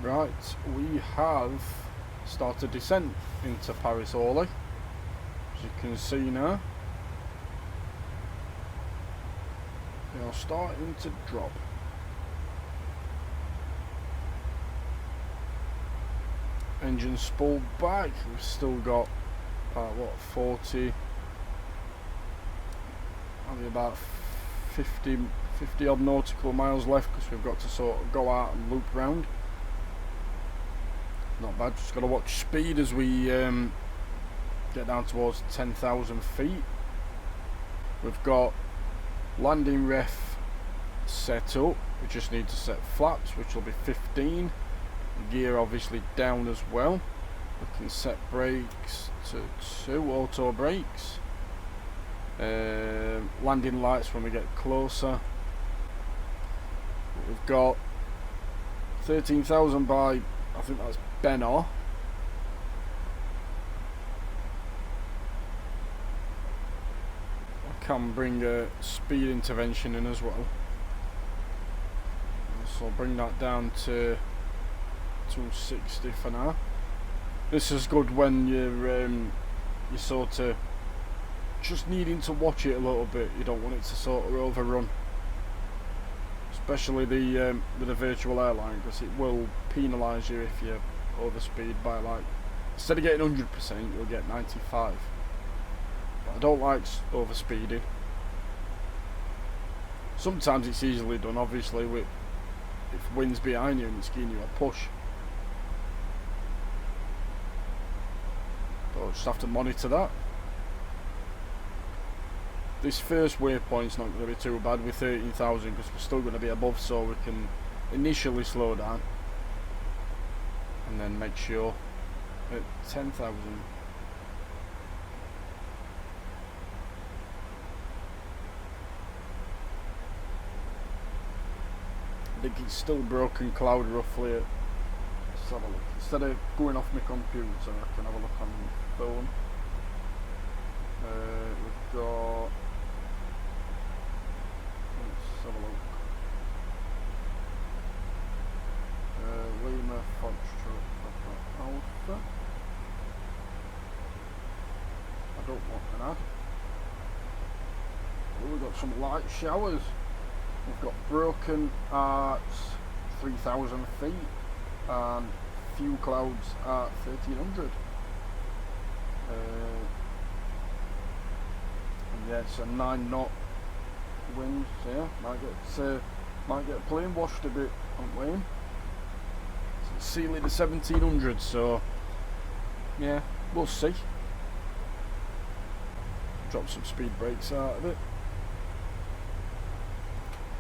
Right, we have started descent into Paris ORLY, as you can see now. They are starting to drop. Engine spooled back. We've still got what, 40, only about 50 odd nautical miles left, because we've got to sort of go out and loop round. Not bad, just got to watch speed as we get down towards 10,000 feet. We've got landing ref set up. We just need to set flaps, which will be 15. Gear obviously down as well. We can set brakes to 2 auto brakes. Landing lights when we get closer. We've got 13,000 by, I think that's Benor. I can bring a speed intervention in as well, so I'll bring that down to 260 for now. This is good when you're sort of just needing to watch it a little bit. You don't want it to sort of overrun, especially the virtual airline, because it will penalise you if you overspeed by, like, instead of getting 100% you'll get 95. But I don't like overspeeding. Sometimes it's easily done, obviously, with if wind's behind you and it's giving you a push. So I'll just have to monitor that. This first waypoint's not going to be too bad with 13,000, because we're still going to be above, so we can initially slow down and then make sure at 10,000. I think it's still broken cloud roughly at, let's have a look. Instead of going off my computer, I can have a look on my phone. We've got, let's have a look. Lima Foxtrot Alpha. I don't want an ad. Oh, we've got some light showers. We've got broken at 3,000 feet and few clouds at 1,300. And yeah, it's a 9 knot wind, so yeah, might get a plane washed a bit on plane. It's ceiling to 1,700, so yeah, we'll see. Drop some speed brakes out of it.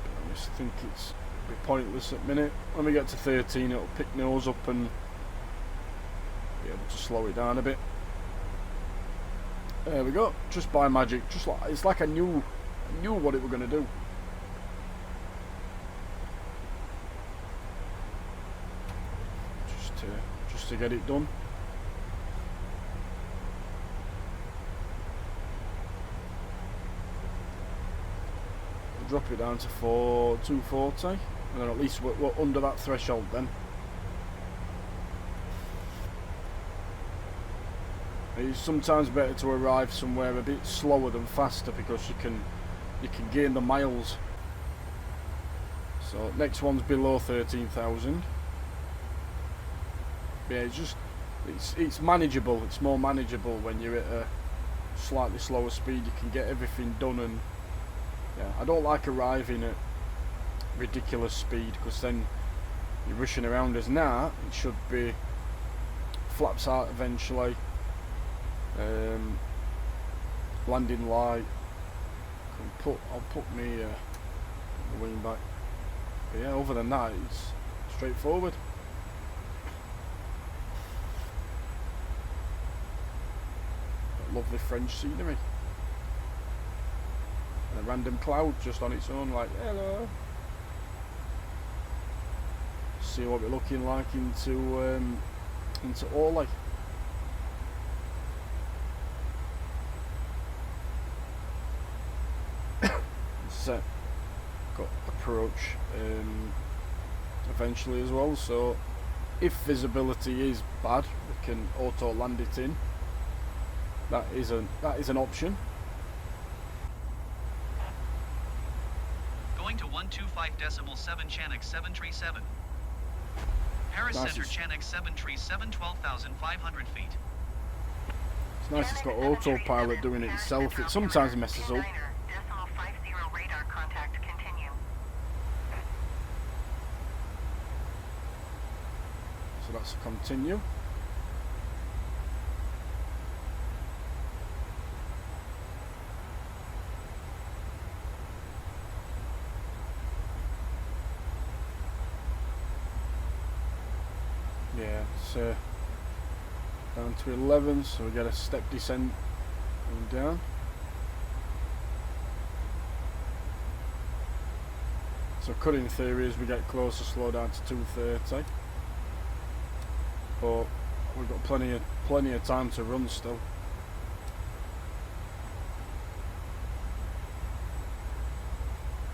I just think it's a bit pointless at the minute. When we get to 13, it'll pick nose up and be able to slow it down a bit. There we go. Just by magic, just like it's like I knew what it were going to do. Just to get it done. We'll drop it down to 240, and then at least we're under that threshold then. It's sometimes better to arrive somewhere a bit slower than faster, because you can gain the miles. So next one's below 13,000. Yeah, it's manageable. It's more manageable when you're at a slightly slower speed. You can get everything done, and yeah, I don't like arriving at ridiculous speed, because then you're rushing around. As now, it should be flaps out eventually. Landing light. I'll put me wing back. But yeah, other than that, it's straightforward. Lovely French scenery. And a random cloud just on its own, like hello. See what we're looking like into ORLY. Set. Got approach eventually as well, so if visibility is bad, we can auto land it in. That is an option. Going to 125.7 Channel 737. Paris Nice. Center Channel 737 12,500 feet. It's nice it's got autopilot doing it itself. It sometimes messes up. So that's a continue. Yeah, it's down to 11, so we get a step descent going down. So could in theory as we get closer slow down to 230. But we've got plenty of time to run still.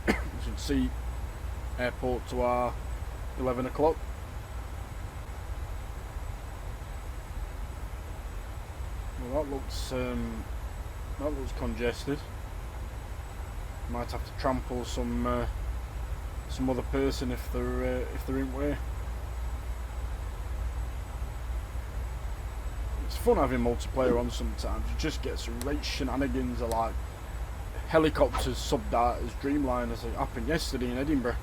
You should see airport to our 11 o'clock. Well, that looks congested. Might have to trample some other person if they're in way. It's fun having multiplayer on sometimes. You just get some great shenanigans of like helicopters, sub-darters, Dreamliners. It happened yesterday in Edinburgh.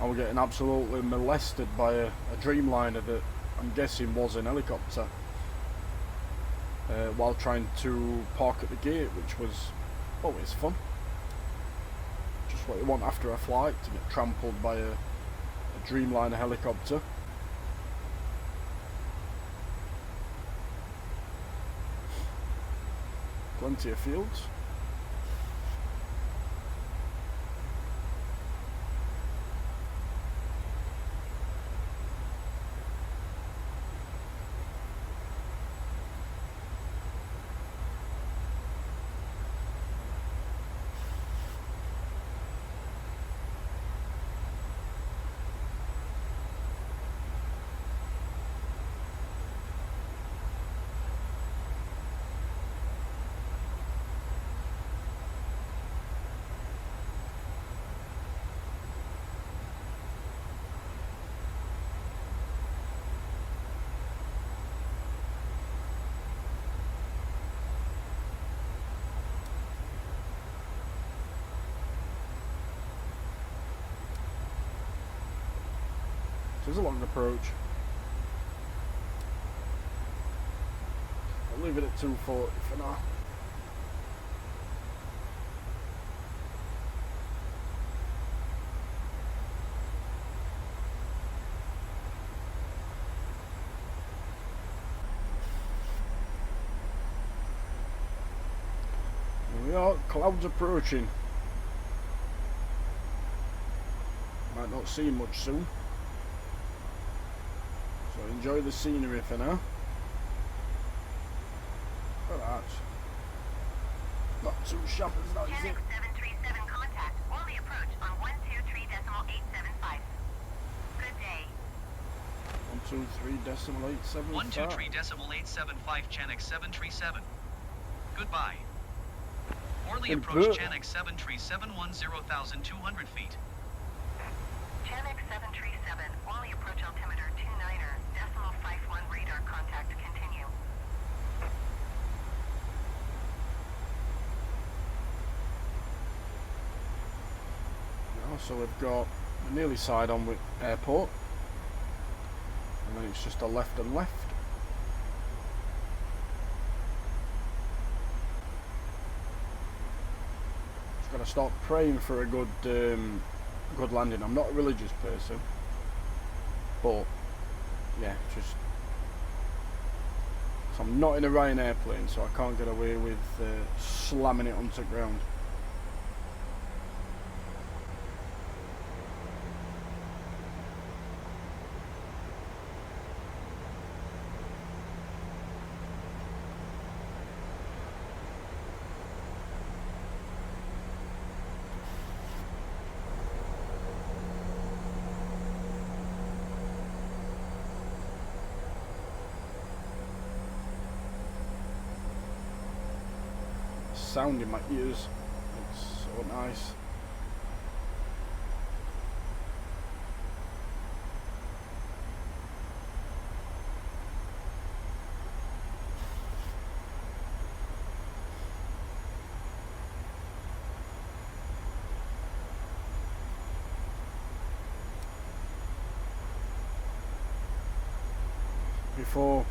I was getting absolutely molested by a Dreamliner that I'm guessing was an helicopter. While trying to park at the gate, which was always fun. Just what you want after a flight, to get trampled by a Dreamliner helicopter. Plenty of fields. So it's a long approach. I'll leave it at 240 for now. Here we are, clouds approaching. Might not see much soon. So enjoy the scenery for now. Look at that. Not too sharp as that, is it? 737 contact. Orly approach on 123.875. Good day. 123.875. 123.875 Channel 737. Goodbye. Orly In approach Bert. Channel 737 10,200 feet. Channel 737. Orly approach altimeter 29.51 radar contact. Continue. So we've got we're nearly side on with airport, and then it's just a left and left. Just gotta start praying for a good landing. I'm not a religious person, but yeah, just so I'm not in a Ryanair plane, so I can't get away with slamming it onto ground. sound in my ears. It's so nice. Before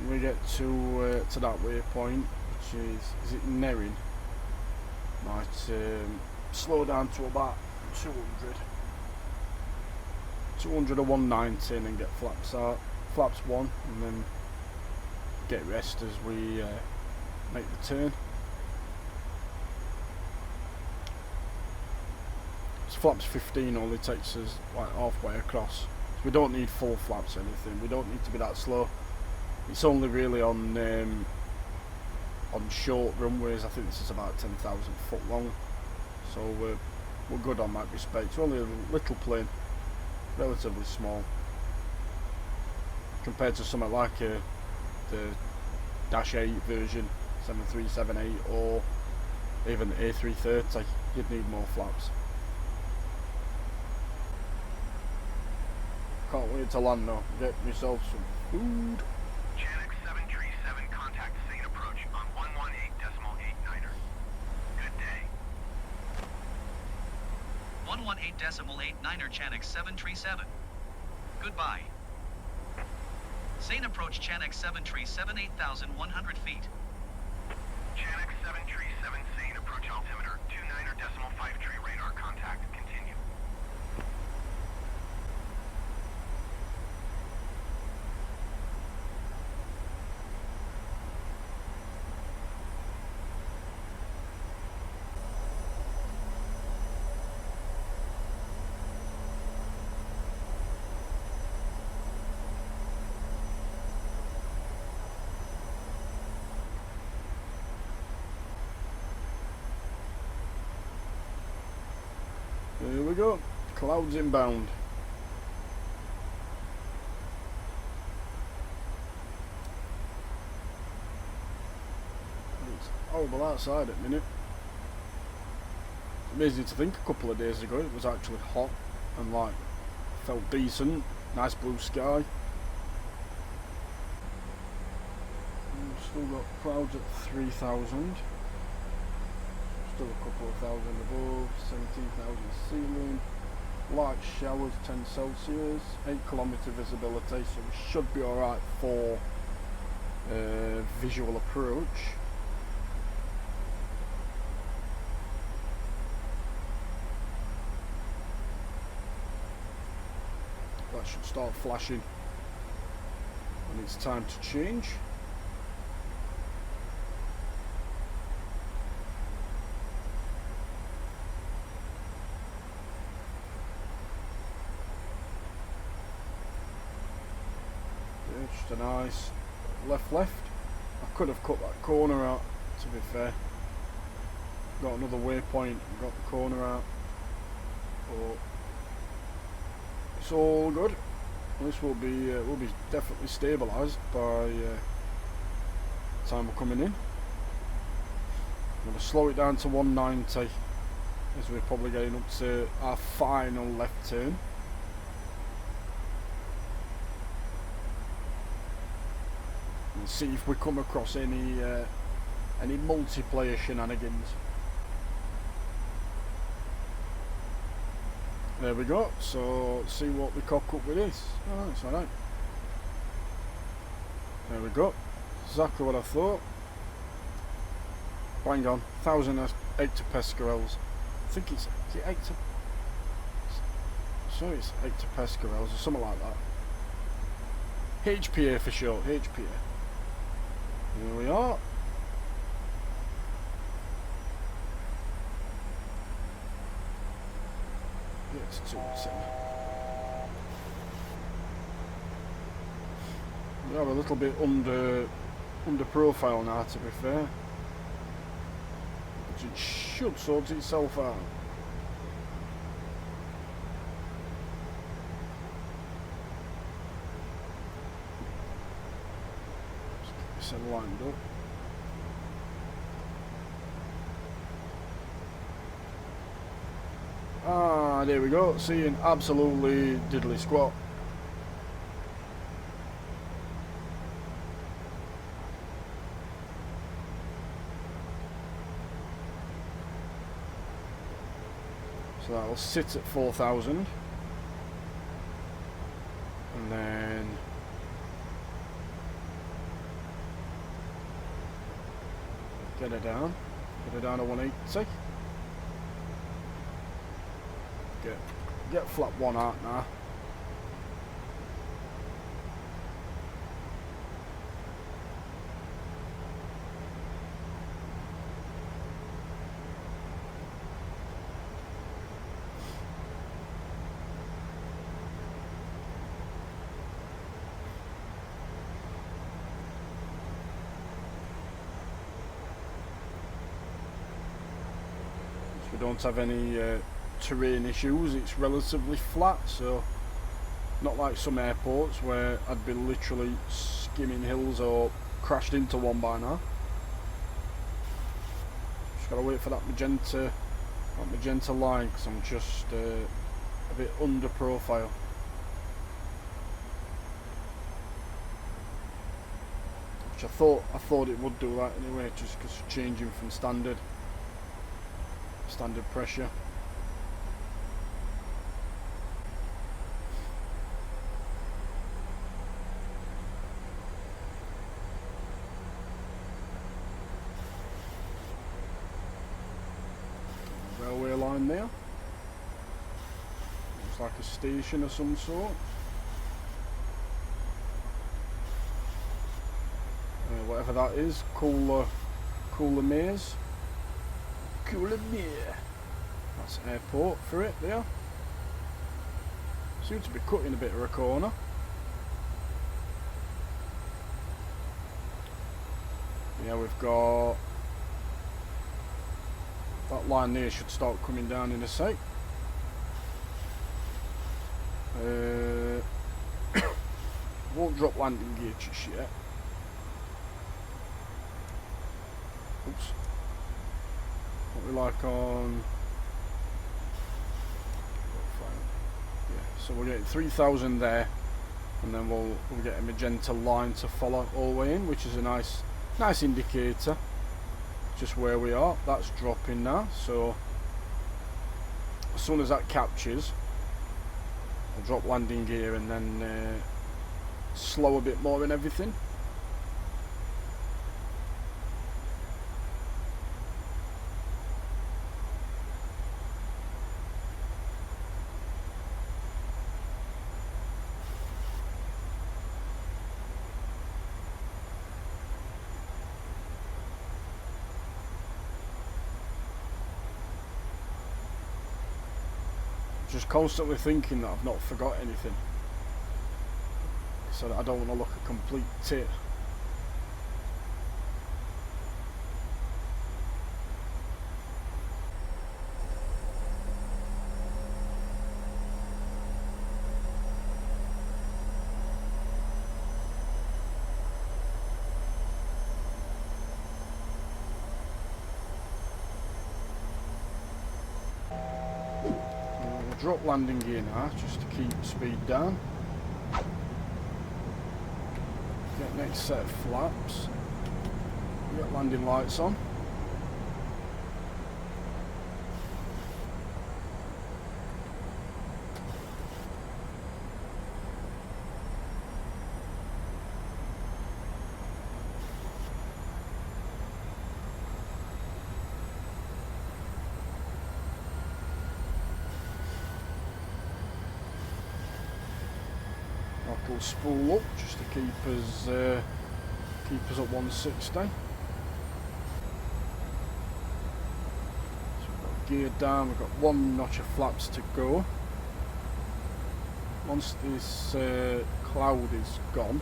we get to that waypoint, which is it Nerin? Might slow down to about 200 or 190 and then get flaps 1, and then get rest as we make the turn. So flaps 15 only takes us like halfway across. We don't need full flaps or anything. We don't need to be that slow. It's only really on short runways. I think this is about 10,000 foot long, so we're good on that respect. It's only a little plane, relatively small, compared to something like the Dash 8 version, 7378, or even the A330. You'd need more flaps. Can't wait to land now. Get myself some food. Channel 737 contact Sane approach on 118.89er. Good day. 118.89er Channel 737. Goodbye. Sane approach Channel 737 8,100 feet. Channel 737 Sane approach altimeter 29er.53 radar contact. Continue. There we go. Clouds inbound. It's horrible outside at the minute. It's amazing to think a couple of days ago it was actually hot and like felt decent. Nice blue sky. And we've still got clouds at 3,000. Still a couple of thousand above, 17,000 ceiling, light showers 10 Celsius, 8 kilometre visibility, so we should be alright for visual approach. That should start flashing when it's time to change. Just a nice left. I could have cut that corner out, to be fair. Got another waypoint, got the corner out, but it's all good. This will be definitely stabilised by the time we're coming in. I'm going to slow it down to 190 as we're probably getting up to our final left turn. And see if we come across any multiplayer shenanigans. There we go. So let's see what we cock up with this. Oh, it's alright. There we go. Exactly what I thought. Bang on. 1,000 hectopascals. I think it's 8 to. So it's 8 hectopascals or something like that. HPA for short. HPA. Here we are. It's 210. We are a little bit under profile now, to be fair. But it should sort itself out. Lined up. Ah, there we go, seeing absolutely diddly squat. So that'll sit at 4,000. And then get her down to 180. Get flap 1 out now. We don't have any terrain issues, it's relatively flat, so not like some airports where I'd be literally skimming hills or crashed into one by now. Just gotta wait for that magenta line, because I'm just a bit under profile. Which I thought it would do that anyway, just because changing from standard pressure. Railway line there. Looks like a station of some sort. Whatever that is, cooler maze. Cooler Mere. That's airport for it there. Seems to be cutting a bit of a corner. Yeah, we've got that line there should start coming down in a sec. Won't drop landing gear just yet. Oops. What we like on, yeah, so we're getting 3,000 there, and then we'll get a magenta line to follow all the way in, which is a nice indicator just where we are. That's dropping now, so as soon as that captures, I'll drop landing gear and then slow a bit more in everything. Just constantly thinking that I've not forgot anything, so that I don't want to look a complete tit. Drop landing gear now, just to keep speed down. Get next set of flaps. Get landing lights on. We'll spool up just to keep us at 160. So we've got gear down. We've got one notch of flaps to go. Once this cloud is gone,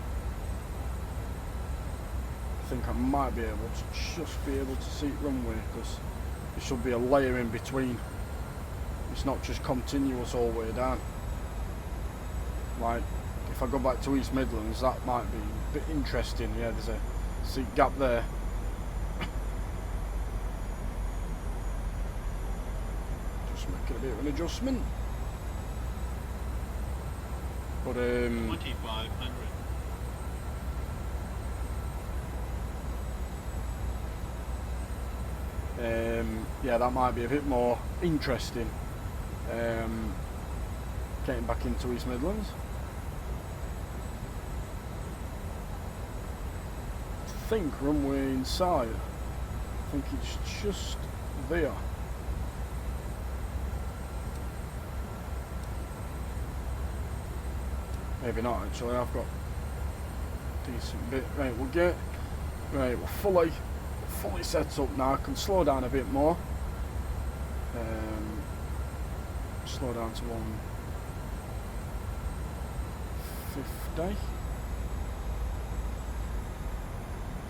I think I might be able to see runway, because there should be a layer in between. It's not just continuous all the way down. Like, if I go back to East Midlands, that might be a bit interesting. Yeah, there's a seat gap there. Just making a bit of an adjustment. But 2500. yeah, that might be a bit more interesting. Getting back into East Midlands. I think runway inside. I think it's just there. Maybe not actually. I've got a decent bit. Right, we're fully set up now. I can slow down a bit more. Slow down to 150.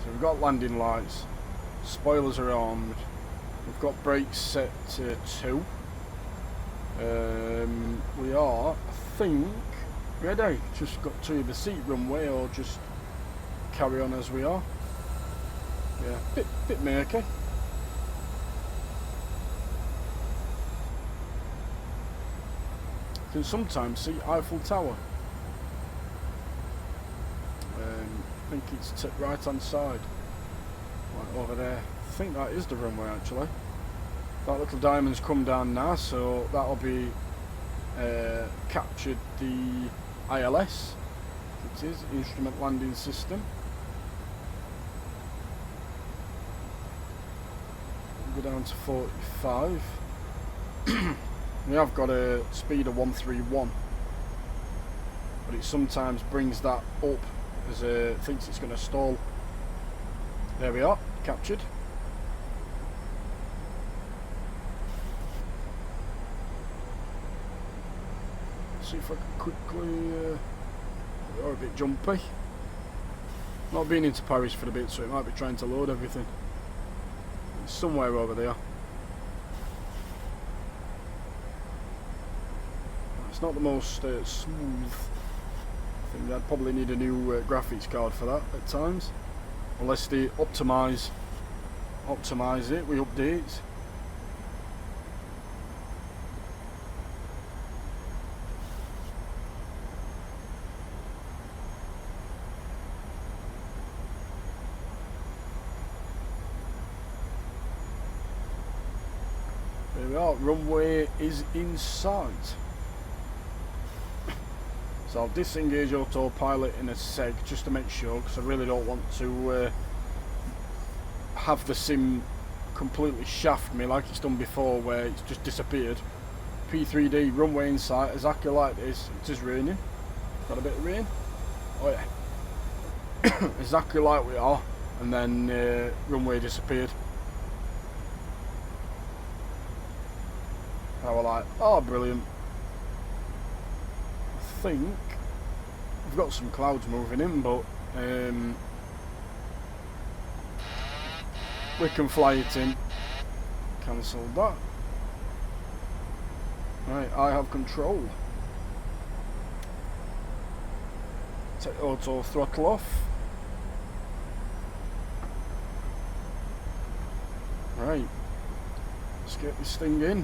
So we've got landing lights, spoilers are on, we've got brakes set to 2. We are, I think, ready. Just got to either seat runway or just carry on as we are. Yeah, bit murky. You can sometimes see Eiffel Tower. I think it's right hand side, right over there. I think that is the runway actually. That little diamond's come down now, so that'll be captured the ILS. It is Instrument Landing System. We'll go down to 45. We have got a speed of 131, but it sometimes brings that up as it thinks it's going to stall. There we are, captured. See if I can quickly. Or a bit jumpy. Not been into Paris for a bit, so it might be trying to load everything. It's somewhere over there. It's not the most smooth thing. I'd probably need a new graphics card for that at times, unless they optimize it with updates. There we are, runway is in sight. So I'll disengage autopilot in a sec just to make sure, because I really don't want to have the sim completely shaft me like it's done before where it's just disappeared. P3D, runway in sight, exactly like this. It is raining. Got a bit of rain. Oh yeah. Exactly like we are. And then runway disappeared. I was like, oh brilliant. I think we've got some clouds moving in, but we can fly it in. Cancel that. Right, I have control. Take auto throttle off. Right, let's get this thing in.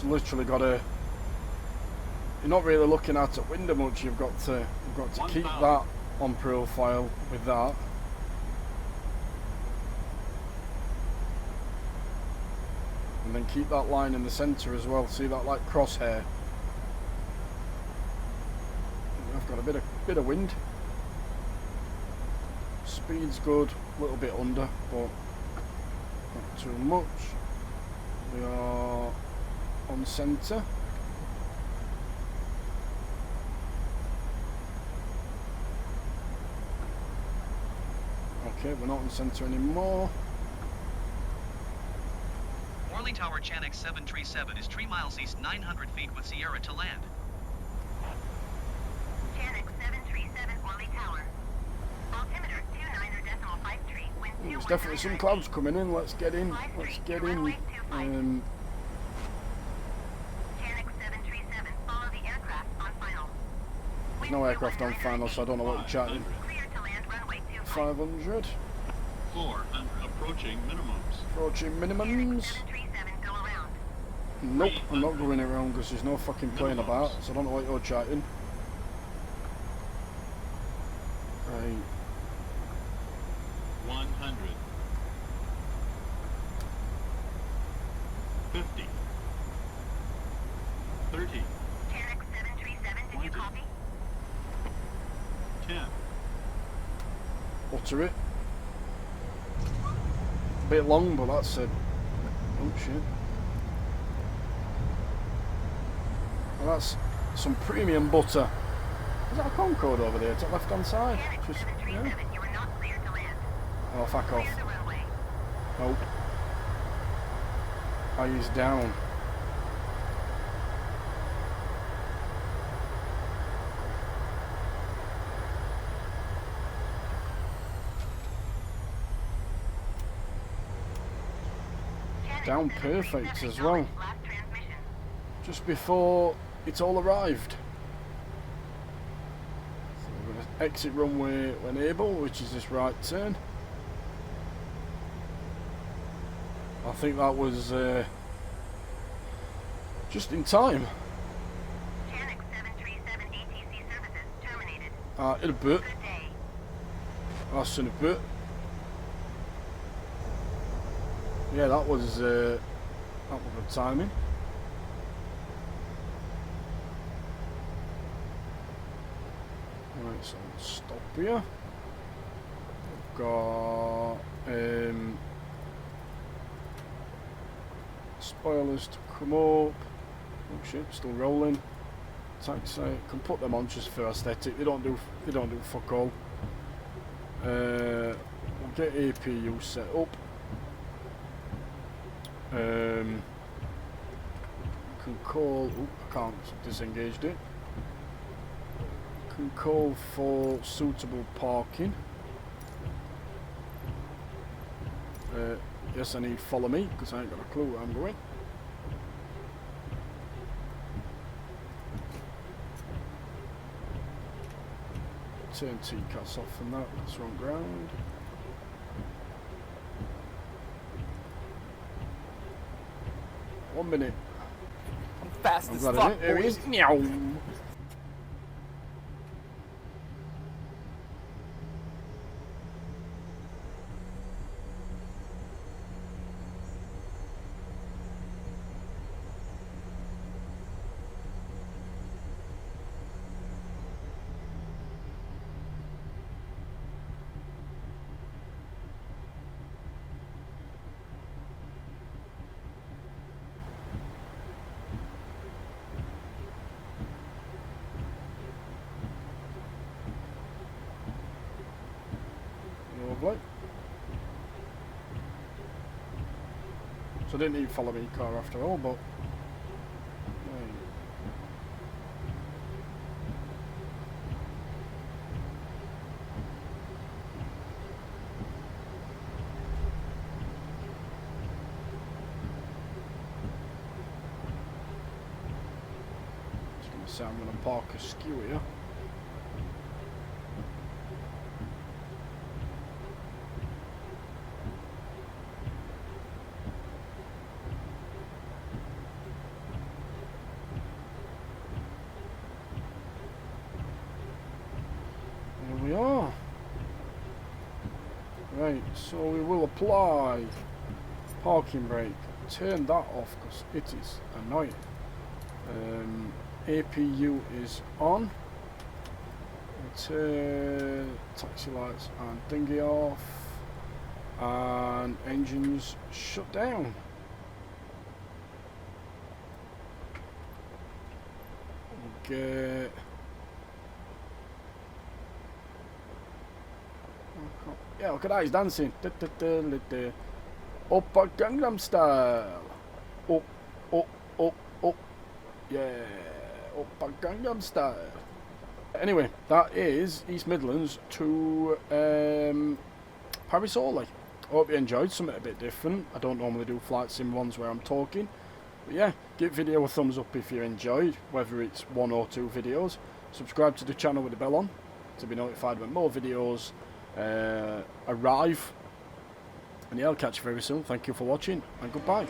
Literally got to. You're not really looking out at window much. You've got to keep that on profile with that. And then keep that line in the centre as well. See that like crosshair? I've got a bit of wind. Speed's good, a little bit under, but not too much. We are on centre. Okay, we're not on centre anymore. Orly Tower Chanex 737 is 3 miles east, 900 feet with Sierra to land. Chanex 737 Orly Tower. Altimeter 29.53. Wind There's definitely some clouds coming in. Let's get in. Let's get in. Chanex 737. Follow the aircraft on final. There's no aircraft on final, so I don't know what we're chatting. Clear to land runway 25. 500. 400 approach. Approaching minimums. Approaching minimums. 737, go around. Nope, I'm not going around because there's no fucking plane about, so I don't know what you're chatting. Right. 100. 50. 30. Channel 737, did you 20. copy? 10. Utter it. A bit long, but that's it. Oh shit. Well, that's some premium butter. Is that a Concorde over there? To the left hand side? Channel Just, 737, yeah. you are not cleared to land. Oh, fuck off. Clear the runway. Nope. Eyes down. Down perfect as well. Last transmission. Just before it all arrived. So we're going to exit runway when able, which is this right turn. I think that was just in time. Channel 737 ATC services terminated. In a bit. Good day. That's in a bit. Yeah, that was good timing. Right, so let's stop here. We've got spoilers to come up. Oh shit, still rolling. Taxi, can put them on just for aesthetic. They don't do fuck all. We'll get APU set up. Can call. Oh, I can't disengage it. Can call for suitable parking. Yes, I need follow me because I ain't got a clue where I'm going. Turn TCAS off from that. That's wrong ground. One minute. I'm fast I'm as glad I fuck, did. There he boys. is. Meow. Lovely. So I didn't need follow me car after all, but just gonna say I'm gonna park askew here. We are. Right, so we will apply parking brake. Turn that off because it is annoying. APU is on. Turn taxi lights and dinghy off. And engines shut down. Get yeah, look at that, he's dancing. Up a Gangnam Style. Up, up, up, up. Yeah, up a Gangnam Style. Anyway, that is East Midlands to Paris ORLY. I hope you enjoyed something a bit different. I don't normally do flight sim ones where I'm talking. But yeah, give video a thumbs up if you enjoyed, whether it's 1 or 2 videos. Subscribe to the channel with the bell on to be notified when more videos arrive. And yeah, I'll catch you very soon. Thank you for watching, and goodbye.